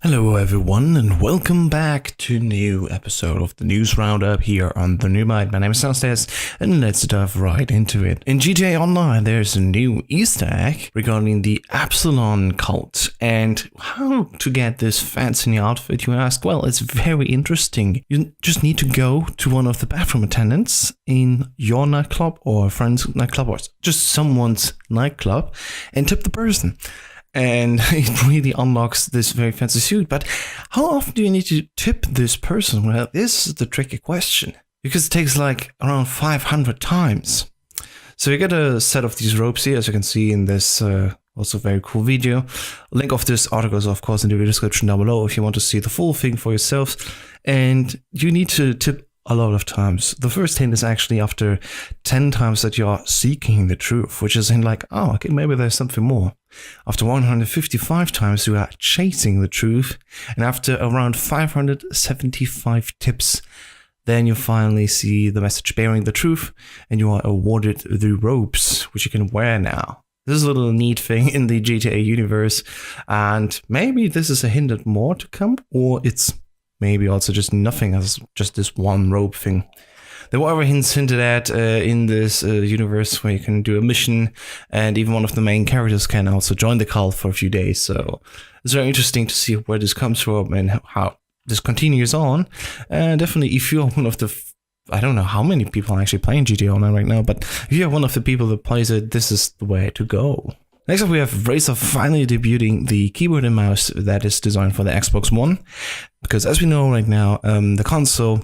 Hello everyone and welcome back to a new episode of the News Roundup here on the new Byte. My name is Downstairs and let's dive right into it. In GTA Online there's a new Easter egg regarding the Epsilon Cult, and how to get this fancy outfit, you ask? Well, it's very interesting. You just need to go to one of the bathroom attendants in your nightclub or a friend's nightclub or just someone's nightclub and tip the person. And it really unlocks this very fancy suit. But how often do you need to tip this person? Well, this is the tricky question, because it takes like around 500 times. So you get a set of these ropes here, as you can see in this also very cool video. Link of this article is of course in the video description down below if you want to see the full thing for yourself. And you need to tip a lot of times. The first hint is actually after 10 times that you're seeking the truth, which is in like, oh, okay, maybe there's something more. After 155 times you are chasing the truth, and after around 575 tips, then you finally see the message bearing the truth, and you are awarded the ropes, which you can wear now. This is a little neat thing in the GTA universe, and maybe this is a hint at more to come, or it's maybe also just nothing as just this one rope thing. There were other hints hinted at in this universe where you can do a mission, and even one of the main characters can also join the cult for a few days. So it's very interesting to see where this comes from and how this continues on. And definitely, if you're one of the, I don't know how many people are actually playing GTA Online right now, but if you're one of the people that plays it, this is the way to go. Next up, we have Razer finally debuting the keyboard and mouse that is designed for the Xbox One. Because as we know right now, the console,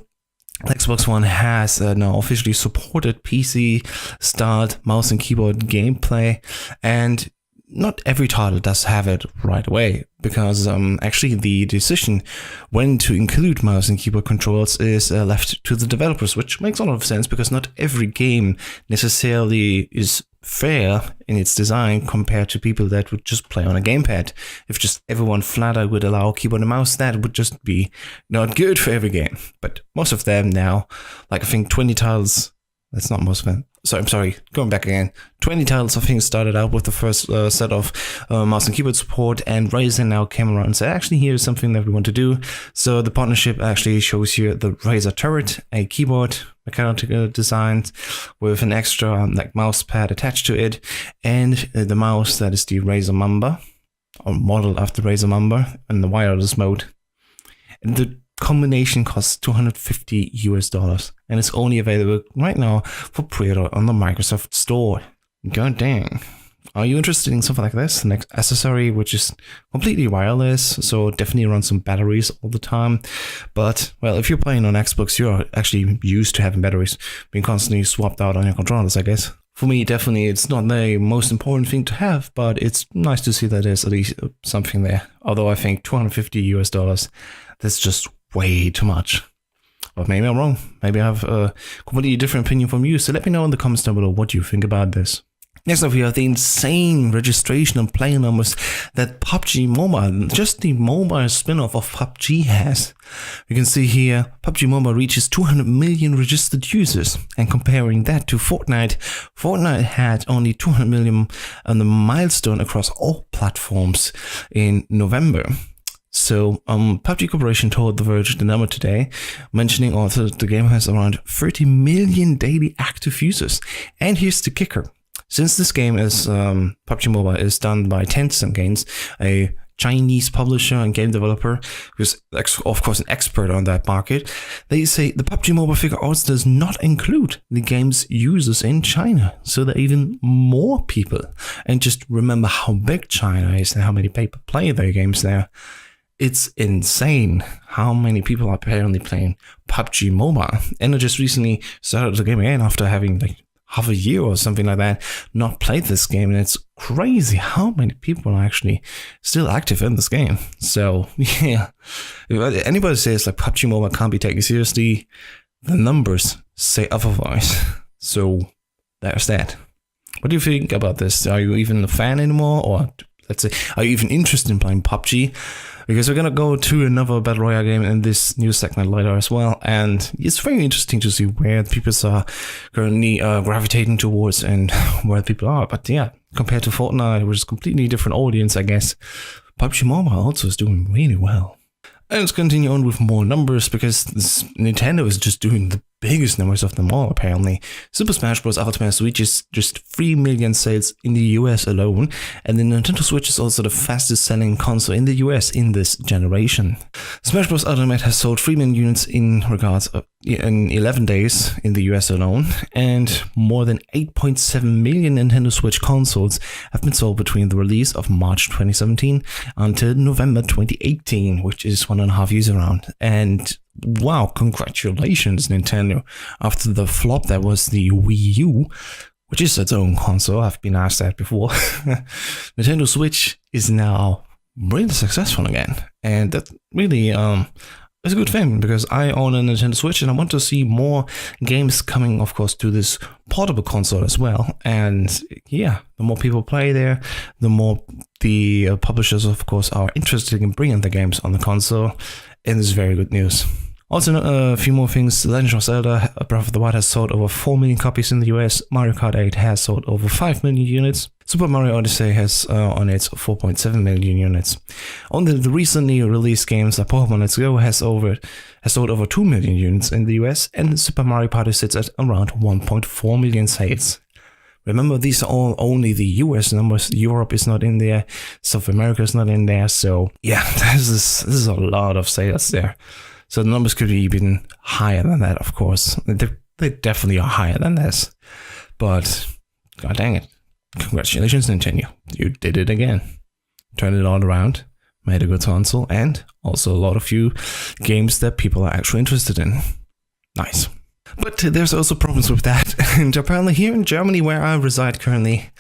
Xbox One, has now officially supported PC-styled mouse and keyboard gameplay. And not every title does have it right away, because actually the decision when to include mouse and keyboard controls is left to the developers, which makes a lot of sense because not every game necessarily is fair in its design compared to people that would just play on a gamepad. If just everyone flat out would allow keyboard and mouse, that would just be not good for every game. But most of them now, like I think 20 titles, that's not most of them. So I'm sorry, going back again. 20 titles I think started out with the first set of mouse and keyboard support, and Razer now came around and said, actually, here's something that we want to do. So the partnership actually shows here the Razer Turret, a keyboard mechanical designed with an extra like mouse pad attached to it, and the mouse that is the Razer Mamba, or modeled after Razer Mamba in the wireless mode. And the combination costs $250 and it's only available right now for pre-order on the Microsoft Store. God dang. Are you interested in something like this? An accessory which is completely wireless, so definitely runs some batteries all the time. But, well, if you're playing on Xbox, you're actually used to having batteries being constantly swapped out on your controllers, I guess. For me, definitely, it's not the most important thing to have, but it's nice to see that there's at least something there. Although I think $250, that's just way too much. But maybe I'm wrong. Maybe I have a completely different opinion from you. So let me know in the comments down below what you think about this. Next up, we have the insane registration and play numbers that PUBG Mobile, just the mobile spin-off of PUBG, has. You can see here, PUBG Mobile reaches 200 million registered users. And comparing that to Fortnite, Fortnite had only 200 million on the milestone across all platforms in November. So, PUBG Corporation told The Verge the number today, mentioning also that the game has around 30 million daily active users. And here's the kicker. Since this game is, PUBG Mobile is done by Tencent Games, a Chinese publisher and game developer who's, of course, an expert on that market, they say the PUBG Mobile figure also does not include the game's users in China. So there are even more people. And just remember how big China is and how many people play their games there. It's insane how many people are apparently playing PUBG Mobile. And I just recently started the game again after having like half a year or something like that not played this game. And it's crazy how many people are actually still active in this game. So yeah, if anybody says like PUBG Mobile can't be taken seriously, the numbers say otherwise. So there's that. What do you think about this? Are you even a fan anymore? Or let's say, are you even interested in playing PUBG? Because we're going to go to another Battle Royale game in this news segment later as well. And it's very interesting to see where people are currently gravitating towards and where people are. But yeah, compared to Fortnite, which is a completely different audience, I guess, PUBG Mobile also is doing really well. And let's continue on with more numbers, because Nintendo is just doing the biggest numbers of them all, apparently. Super Smash Bros. Ultimate Switch is just 3 million sales in the US alone, and the Nintendo Switch is also the fastest selling console in the US in this generation. Smash Bros. Ultimate has sold 3 million units in 11 days in the US alone, and more than 8.7 million Nintendo Switch consoles have been sold between the release of March 2017 until November 2018, which is 1.5 years around. And wow, congratulations, Nintendo. After the flop that was the Wii U, which is its own console, I've been asked that before, Nintendo Switch is now really successful again. And that really is a good thing, because I own a Nintendo Switch and I want to see more games coming, of course, to this portable console as well. And yeah, the more people play there, the more the publishers, of course, are interested in bringing the games on the console. And this is very good news. Also, a few more things. The Legend of Zelda Breath of the Wild has sold over 4 million copies in the US. Mario Kart 8 has sold over 5 million units. Super Mario Odyssey has on its 4.7 million units. Only the recently released games like Pokemon Let's Go has sold over 2 million units in the US, and Super Mario Party sits at around 1.4 million sales. Remember, these are all only the US numbers. Europe is not in there. South America is not in there. So yeah, this is a lot of sales there. So the numbers could be even higher than that, of course. They definitely are higher than this. But god dang it. Congratulations, Nintendo. You did it again. Turned it all around. Made a good console. And also a lot of few games that people are actually interested in. Nice. But there's also problems with that. And apparently here in Germany, where I reside currently,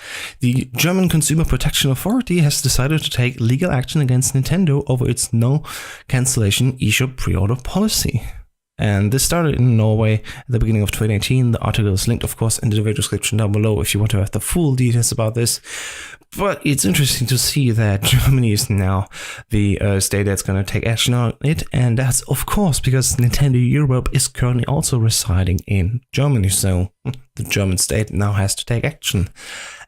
the German Consumer Protection Authority has decided to take legal action against Nintendo over its no cancellation eShop pre-order policy. And this started in Norway at the beginning of 2018. The article is linked, of course, in the video description down below if you want to have the full details about this. But it's interesting to see that Germany is now the state that's going to take action on it. And that's, of course, because Nintendo Europe is currently also residing in Germany. So the German state now has to take action.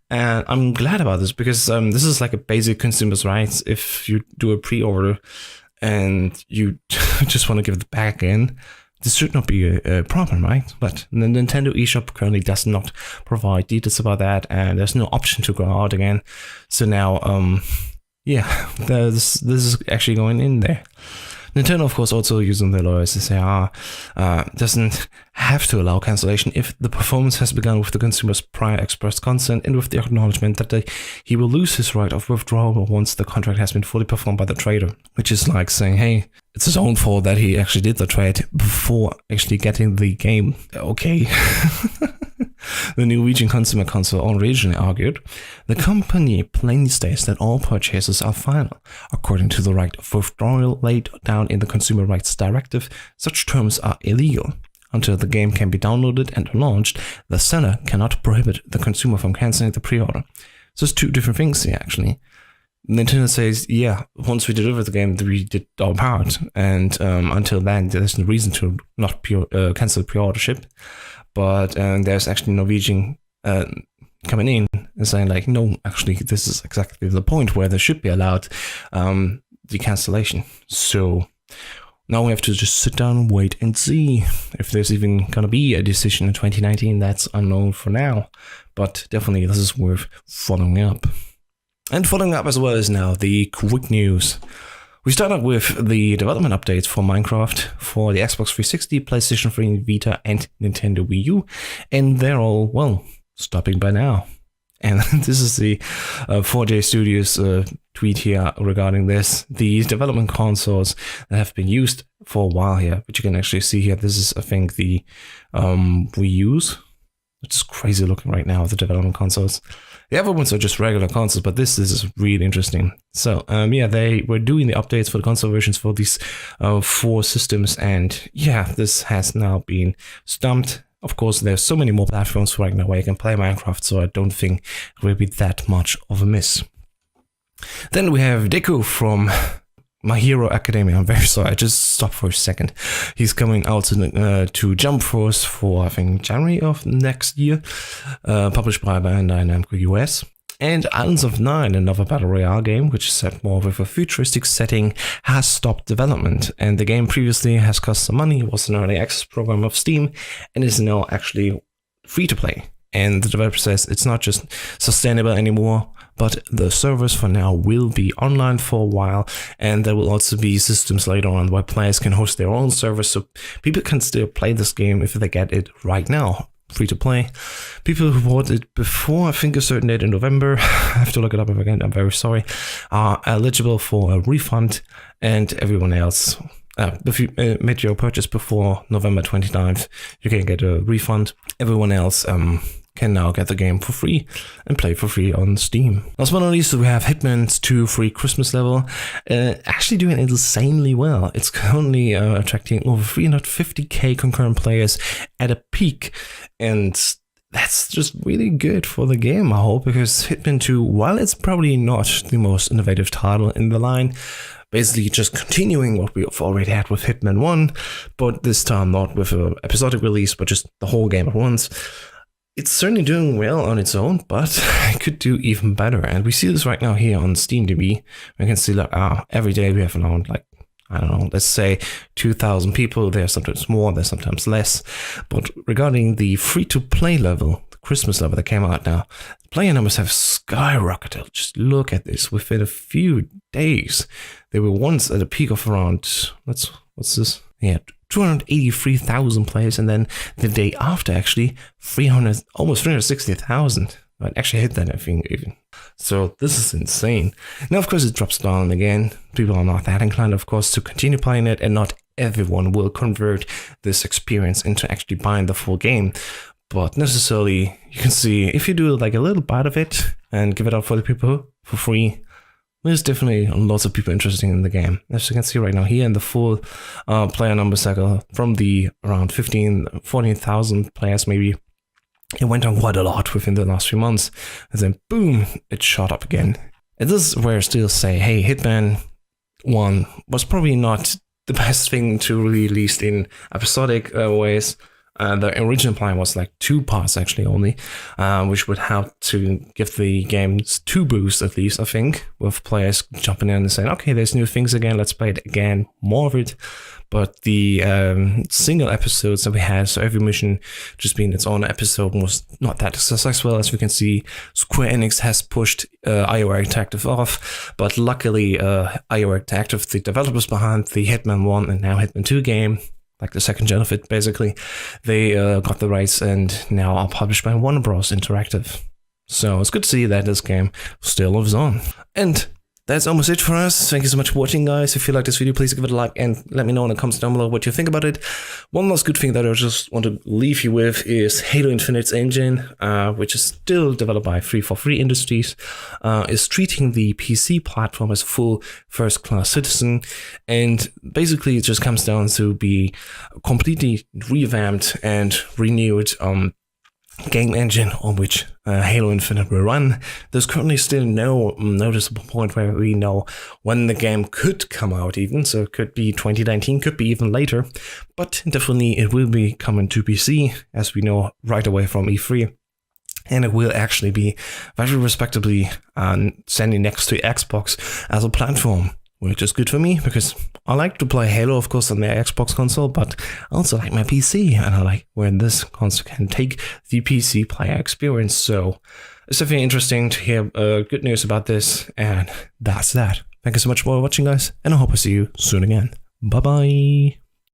And I'm glad about this, because this is like a basic consumer's rights. If you do a pre-order and you just want to give it back in, this should not be a problem, right? But the Nintendo eShop currently does not provide details about that, and there's no option to go out again. So now, yeah, this is actually going in there. Nintendo, of course, also using their lawyers to say, doesn't have to allow cancellation if the performance has begun with the consumer's prior expressed consent and with the acknowledgement that he will lose his right of withdrawal once the contract has been fully performed by the trader. Which is like saying, hey, it's his own fault that he actually did the trade before actually getting the game. Okay. The Norwegian Consumer Council originally argued, the company plainly states that all purchases are final. According to the right of withdrawal laid down in the Consumer Rights Directive, such terms are illegal. Until the game can be downloaded and launched, the seller cannot prohibit the consumer from cancelling the pre-order. So it's two different things here, actually. Nintendo says, yeah, once we deliver the game, we did our part, and until then, there's no reason to not cancel pre-ordership. But there's actually Norwegian coming in and saying, like, no, actually, this is exactly the point where there should be allowed the cancellation. So now we have to just sit down and wait and see if there's even going to be a decision in 2019. That's unknown for now, but definitely this is worth following up. And following up as well is now the quick news. We start out with the development updates for Minecraft for the Xbox 360, PlayStation 3, Vita, and Nintendo Wii U. And they're all, well, stopping by now. And this is the 4J Studios tweet here regarding this. The development consoles that have been used for a while here, which you can actually see here. This is, I think, the Wii U's. It's crazy looking right now, the development consoles. The other ones are just regular consoles, but this is really interesting. So, yeah, they were doing the updates for the console versions for these 4 systems. And yeah, this has now been stumped. Of course, there's so many more platforms right now where you can play Minecraft, so I don't think it will be that much of a miss. Then we have Deku from My Hero Academia. I'm very sorry, I just stopped for a second. He's coming out to Jump Force for, I think, January of next year, published by Bandai Namco US. And Islands of Nyne, another battle royale game, which is set more with a futuristic setting, has stopped development. And the game previously has cost some money, was an early access program of Steam, and is now actually free to play. And the developer says it's not just sustainable anymore, but the servers for now will be online for a while, and there will also be systems later on where players can host their own servers, so people can still play this game if they get it right now. Free to play. People who bought it before, I think a certain date in November, I have to look it up again, I'm very sorry, are eligible for a refund, and everyone else, if you made your purchase before November 29th, you can get a refund. Everyone else can now get the game for free and play for free on Steam. Last but not least, we have Hitman's 2 free Christmas level, actually doing insanely well. It's currently attracting over 350k concurrent players at a peak, and that's just really good for the game, I hope, because Hitman 2, while it's probably not the most innovative title in the line, basically just continuing what we've already had with Hitman 1, but this time not with an episodic release, but just the whole game at once. It's certainly doing well on its own, but it could do even better. And we see this right now here on SteamDB. We can see that every day we have around, like, I don't know, let's say 2,000 people. There's sometimes more, there's sometimes less. But regarding the free-to-play level, the Christmas level that came out now, player numbers have skyrocketed. Just look at this. Within a few days, they were once at a peak of around, what's this? Yeah, 283,000 players, and then the day after, actually, almost 360,000. I'd actually hit that, I think, even. So this is insane. Now, of course, it drops down again. People are not that inclined, of course, to continue playing it, and not everyone will convert this experience into actually buying the full game. But necessarily, you can see, if you do like a little bite of it and give it out for the people for free, there's definitely lots of people interested in the game. As you can see right now here in the full player number cycle, from the around 14,000 players maybe, it went on quite a lot within the last few months. And then boom, it shot up again. And this is where I still say, hey, Hitman 1 was probably not the best thing to release in episodic ways. The original plan was like 2 parts actually only, which would help to give the games 2 boosts at least, I think, with players jumping in and saying, okay, there's new things again, let's play it again, more of it. But the single episodes that we had, so every mission just being its own episode, was not that successful. As we can see, Square Enix has pushed IO Interactive off, but luckily IO Interactive, the developers behind the Hitman 1 and now Hitman 2 game, like the second gen of it, basically, they got the rights and now are published by Warner Bros. Interactive. So it's good to see that this game still lives on. And that's almost it for us. Thank you so much for watching, guys. If you like this video, please give it a like and let me know in the comments down below what you think about it. One last good thing that I just want to leave you with is Halo Infinite's engine, which is still developed by 343 Industries, is treating the PC platform as a full first-class citizen, and basically it just comes down to be completely revamped and renewed game engine on which Halo Infinite will run. There's currently still no noticeable point where we know when the game could come out even, so it could be 2019, could be even later, but definitely it will be coming to PC, as we know right away from E3. And it will actually be very respectably standing next to Xbox as a platform, which is good for me because I like to play Halo, of course, on the Xbox console, but I also like my PC, and I like where this console can take the PC player experience. So it's definitely interesting to hear good news about this, and that's that. Thank you so much for watching, guys, and I hope I see you soon again. Bye-bye.